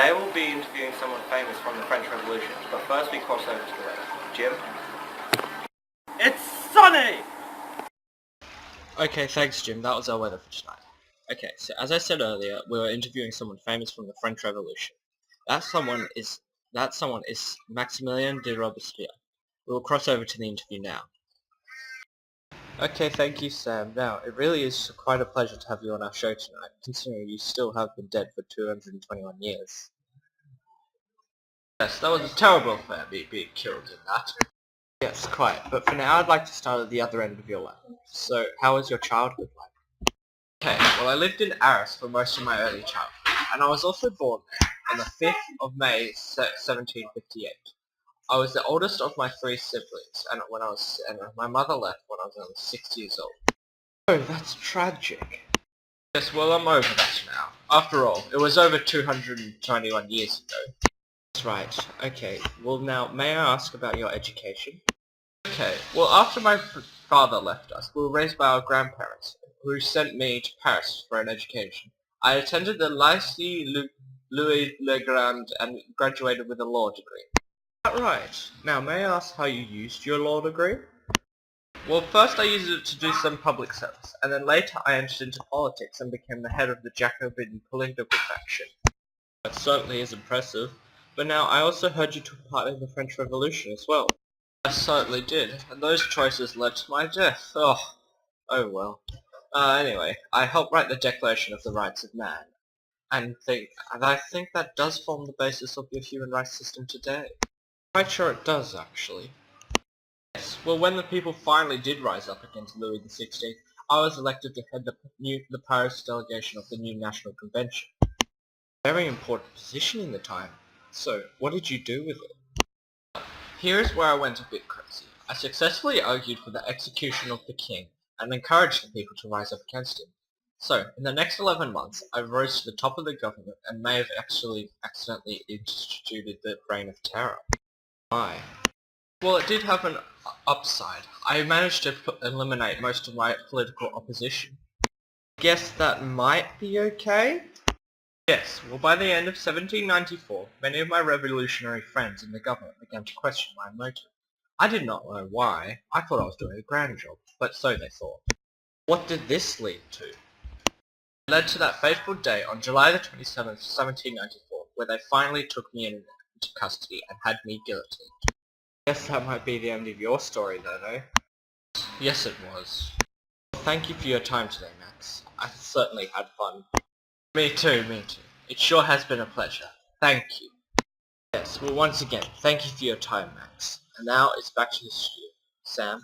Today we'll be interviewing someone famous from the French Revolution, but first we cross over to the weather. Jim? It's sunny! Okay, thanks Jim, that was our weather for tonight. Okay, so as I said earlier, we were interviewing someone famous from the French Revolution. That someone is Maximilien de Robespierre. We will cross over to the interview now. Okay, thank you Sam. Now, it really is quite a pleasure to have you on our show tonight, considering you still have been dead for 221 years. Yes, that was a terrible affair, being killed in that. Yes, quite. But for now, I'd like to start at the other end of your life. So, how was your childhood like? Okay, well I lived in Arras for most of my early childhood, and I was also born there on the 5th of May 1758. I was the oldest of my 3 siblings, and my mother left when I was only 6 years old. Oh, that's tragic. Yes, well I'm over that now. After all, it was over 221 years ago. That's right. Okay, well now, may I ask about your education? Okay, well after my father left us, we were raised by our grandparents, who sent me to Paris for an education. I attended the Lycée Louis le Grand and graduated with a law degree. Right. Now, may I ask how you used your law degree? Well, first I used it to do some public service, and then later I entered into politics and became the head of the Jacobin political faction. That certainly is impressive. But now, I also heard you took part in the French Revolution as well. I certainly did, and those choices led to my death. Oh well. Anyway, I helped write the Declaration of the Rights of Man, and I think that does form the basis of your human rights system today. Quite sure it does, actually. Yes, well when the people finally did rise up against Louis XVI, I was elected to head the Paris delegation of the new National Convention. Very important position in the time. So, what did you do with it? Here's where I went a bit crazy. I successfully argued for the execution of the king, and encouraged the people to rise up against him. So, in the next 11 months, I rose to the top of the government and may have actually accidentally instituted the Reign of Terror. Why? Well, it did have an upside. I managed to eliminate most of my political opposition. Guess that might be okay? Yes, well by the end of 1794, many of my revolutionary friends in the government began to question my motive. I did not know why. I thought I was doing a grand job, but so they thought. What did this lead to? It led to that fateful day on July the 27th, 1794, where they finally took me into custody and had me guillotined. Guess that might be the end of your story then, eh? Yes, it was. Well, thank you for your time today, Max. I certainly had fun. Me too. It sure has been a pleasure. Thank you. Yes, well once again, thank you for your time, Max. And now it's back to the studio. Sam?